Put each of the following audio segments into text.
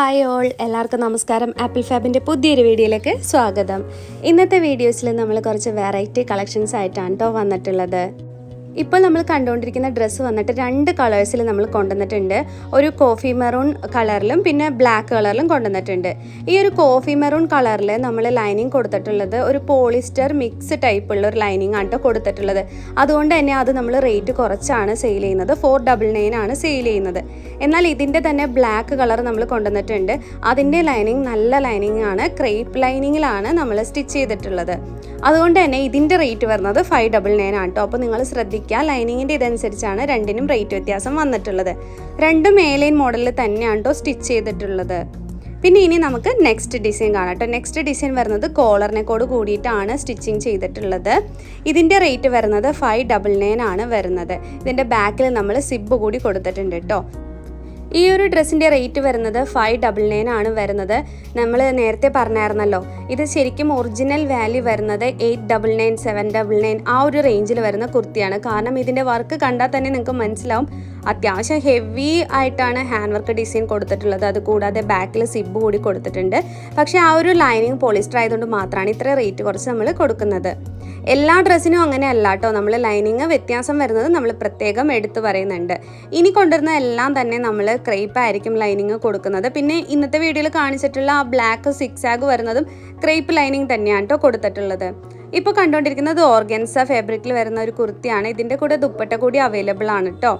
Hi all, എല്ലാവർക്കും നമസ്കാരം. Apple ഫാബിൻ്റെ പുതിയൊരു വീഡിയോയിലേക്ക് സ്വാഗതം. ഇന്നത്തെ വീഡിയോസിൽ നമ്മൾ കുറച്ച് വെറൈറ്റി കളക്ഷൻസ് ആയിട്ടാണ് കേട്ടോ വന്നിട്ടുള്ളത്. ഇപ്പോൾ നമ്മൾ കണ്ടുകൊണ്ടിരിക്കുന്ന ഡ്രസ്സ് വന്നിട്ട് 2 കളേഴ്സിൽ നമ്മൾ കൊണ്ടുവന്നിട്ടുണ്ട്. ഒരു കോഫി മെറൂൺ കളറിലും പിന്നെ ബ്ലാക്ക് കളറിലും കൊണ്ടുവന്നിട്ടുണ്ട്. ഈ ഒരു കോഫി മെറൂൺ കളറിൽ നമ്മൾ ലൈനിങ് കൊടുത്തിട്ടുള്ളത് ഒരു പോളിസ്റ്റർ മിക്സ് ടൈപ്പുള്ള ഒരു ലൈനിങ് ആണ് കേട്ടോ കൊടുത്തിട്ടുള്ളത്. അതുകൊണ്ട് തന്നെ അത് നമ്മൾ റേറ്റ് കുറച്ചാണ് സെയിൽ ചെയ്യുന്നത്. 499 ആണ് സെയിൽ ചെയ്യുന്നത്. എന്നാൽ ഇതിൻ്റെ തന്നെ ബ്ലാക്ക് കളർ നമ്മൾ കൊണ്ടുവന്നിട്ടുണ്ട്. അതിൻ്റെ ലൈനിങ് നല്ല ലൈനിങ് ആണ്, ക്രേപ്പ് ലൈനിങ്ങിലാണ് നമ്മൾ സ്റ്റിച്ച് ചെയ്തിട്ടുള്ളത്. അതുകൊണ്ട് തന്നെ ഇതിൻ്റെ റേറ്റ് വരുന്നത് 599 ആണ് കേട്ടോ. അപ്പോൾ നിങ്ങൾ ശ്രദ്ധിക്കുക, ലൈനിങ്ങിൻ്റെ ഇതനുസരിച്ചാണ് രണ്ടിനും റേറ്റ് വ്യത്യാസം വന്നിട്ടുള്ളത്. രണ്ടും മേലൈൻ മോഡലിൽ തന്നെയാണ് കേട്ടോ സ്റ്റിച്ച് ചെയ്തിട്ടുള്ളത്. പിന്നെ ഇനി നമുക്ക് നെക്സ്റ്റ് ഡിസൈൻ കാണാം കേട്ടോ. നെക്സ്റ്റ് ഡിസൈൻ വരുന്നത് കോളറിനെക്കോട് കൂടിയിട്ടാണ് സ്റ്റിച്ചിങ് ചെയ്തിട്ടുള്ളത്. ഇതിൻ്റെ റേറ്റ് വരുന്നത് 599 ആണ് വരുന്നത്. ഇതിൻ്റെ ബാക്കിൽ നമ്മൾ സിബ് കൂടി കൊടുത്തിട്ടുണ്ട് കേട്ടോ. ഈ ഒരു ഡ്രസ്സിൻ്റെ റേറ്റ് വരുന്നത് 599 ആണ് വരുന്നത്. നമ്മൾ നേരത്തെ പറഞ്ഞായിരുന്നല്ലോ, ഇത് ശരിക്കും ഒറിജിനൽ വാല്യൂ വരുന്നത് 899, 799 ആ ഒരു റേഞ്ചിൽ വരുന്ന കുർത്തിയാണ്. കാരണം ഇതിൻ്റെ വർക്ക് കണ്ടാൽ തന്നെ നിങ്ങൾക്ക് മനസ്സിലാവും, അത്യാവശ്യം ഹെവി ആയിട്ടാണ് ഹാൻഡ് വർക്ക് ഡിസൈൻ കൊടുത്തിട്ടുള്ളത്. അതുകൂടാതെ ബാക്കിൽ സിബ് കൂടി കൊടുത്തിട്ടുണ്ട്. പക്ഷേ ആ ഒരു ലൈനിങ് പോളിസ്റ്റർ ആയതുകൊണ്ട് മാത്രമാണ് ഇത്ര റേറ്റ് കുറച്ച് നമ്മൾ കൊടുക്കുന്നത്. എല്ലാ ഡ്രസ്സിനും അങ്ങനെ അല്ല കേട്ടോ. നമ്മൾ ലൈനിങ് വ്യത്യാസം വരുന്നത് നമ്മൾ പ്രത്യേകം എടുത്തു പറയുന്നുണ്ട്. ഇനി കൊണ്ടുവരുന്ന എല്ലാം തന്നെ നമ്മൾ ക്രേപ്പ് ആയിരിക്കും ലൈനിങ് കൊടുക്കുന്നത്. പിന്നെ ഇന്നത്തെ വീഡിയോയിൽ കാണിച്ചിട്ടുള്ള ആ ബ്ലാക്ക് സിക്സാഗ് വരുന്നതും ക്രേപ്പ് ലൈനിങ് തന്നെയാണ് കേട്ടോ കൊടുത്തിട്ടുള്ളത്. ഇപ്പോൾ കണ്ടുകൊണ്ടിരിക്കുന്നത് ഓർഗൻസ ഫാബ്രിക്കിൽ വരുന്ന ഒരു കുർത്തിയാണ്. ഇതിൻ്റെ കൂടെ ദുപ്പട്ട കൂടി അവൈലബിൾ ആണ് കേട്ടോ.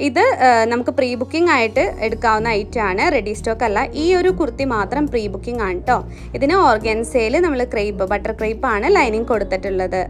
ഇത് നമുക്ക് പ്രീ ബുക്കിംഗ് ആയിട്ട് എടുക്കാവുന്ന ഐറ്റമാണ്, റെഡി സ്റ്റോക്ക് അല്ല. ഈ ഒരു കുർത്തി മാത്രം പ്രീ ബുക്കിംഗ് ആണ് കേട്ടോ. ഇതിന് ഓർഗൻസയിൽ നമ്മൾ ക്രേപ്പ്, ബട്ടർ ക്രേപ്പ് ആണ് ലൈനിങ് കൊടുത്തിട്ടുള്ളത്.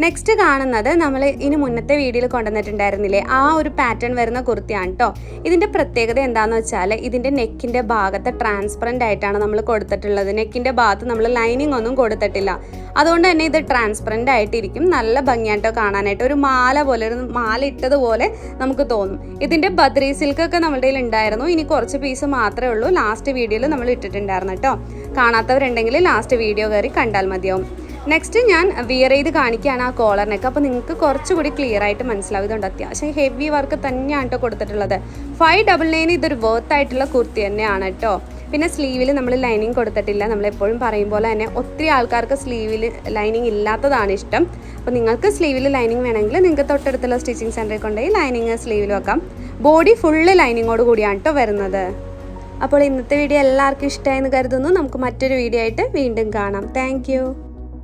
നെക്സ്റ്റ് കാണുന്നത് നമ്മൾ ഇനി മുന്നത്തെ വീഡിയോയിൽ കൊണ്ടുവന്നിട്ടുണ്ടായിരുന്നില്ലേ, ആ ഒരു പാറ്റേൺ വരുന്ന കുർത്തിയാണ് കേട്ടോ. ഇതിൻ്റെ പ്രത്യേകത എന്താണെന്ന് വെച്ചാൽ ഇതിൻ്റെ നെക്കിൻ്റെ ഭാഗത്ത് ട്രാൻസ്പെറൻ്റ് ആയിട്ടാണ് നമ്മൾ കൊടുത്തിട്ടുള്ളത്. നെക്കിൻ്റെ ഭാഗത്ത് നമ്മൾ ലൈനിങ് ഒന്നും കൊടുത്തിട്ടില്ല. അതുകൊണ്ട് തന്നെ ഇത് ട്രാൻസ്പെറൻ്റ് ആയിട്ടിരിക്കും. നല്ല ഭംഗിയായിട്ടോ കാണാനായിട്ട്. ഒരു മാല പോലെ, ഒരു മാല ഇട്ടതുപോലെ നമുക്ക് തോന്നും. ഇതിൻ്റെ ബദ്രി സിൽക്കൊക്കെ നമ്മുടെ കയ്യിൽ ഉണ്ടായിരുന്നു. ഇനി കുറച്ച് പീസ് മാത്രമേ ഉള്ളൂ. ലാസ്റ്റ് വീഡിയോയിൽ നമ്മൾ ഇട്ടിട്ടുണ്ടായിരുന്നു കേട്ടോ. കാണാത്തവരുണ്ടെങ്കിൽ ലാസ്റ്റ് വീഡിയോ കയറി കണ്ടാൽ മതിയാവും. നെക്സ്റ്റ് ഞാൻ വിയർ ചെയ്ത് കാണിക്കുകയാണ് ആ കോളറിനൊക്കെ. അപ്പോൾ നിങ്ങൾക്ക് കുറച്ചുകൂടി ക്ലിയർ ആയിട്ട് മനസ്സിലാവും. ഇതുകൊണ്ട് അത്യാവശ്യം ഹെവി വർക്ക് തന്നെയാണ് കേട്ടോ കൊടുത്തിട്ടുള്ളത്. 599 ഇതൊരു വർത്ത് ആയിട്ടുള്ള കുർത്തി തന്നെയാണ് കേട്ടോ. പിന്നെ സ്ലീവിൽ നമ്മൾ ലൈനിങ് കൊടുത്തിട്ടില്ല. നമ്മളെപ്പോഴും പറയും പോലെ തന്നെ ഒത്തിരി ആൾക്കാർക്ക് സ്ലീവിൽ ലൈനിങ് ഇല്ലാത്തതാണ് ഇഷ്ടം. അപ്പോൾ നിങ്ങൾക്ക് സ്ലീവിൽ ലൈനിങ് വേണമെങ്കിൽ നിങ്ങൾക്ക് തൊട്ടടുത്തുള്ള സ്റ്റിച്ചിങ് സെൻറ്ററിൽ കൊണ്ടുപോയി ലൈനിങ് സ്ലീവിൽ വെക്കാം. ബോഡി ഫുള്ള് ലൈനിങ്ങോട് കൂടിയാണ് കേട്ടോ വരുന്നത്. അപ്പോൾ ഇന്നത്തെ വീഡിയോ എല്ലാവർക്കും ഇഷ്ടമായെന്ന് കരുതുന്നു. നമുക്ക് മറ്റൊരു വീഡിയോ ആയിട്ട് വീണ്ടും കാണാം. താങ്ക്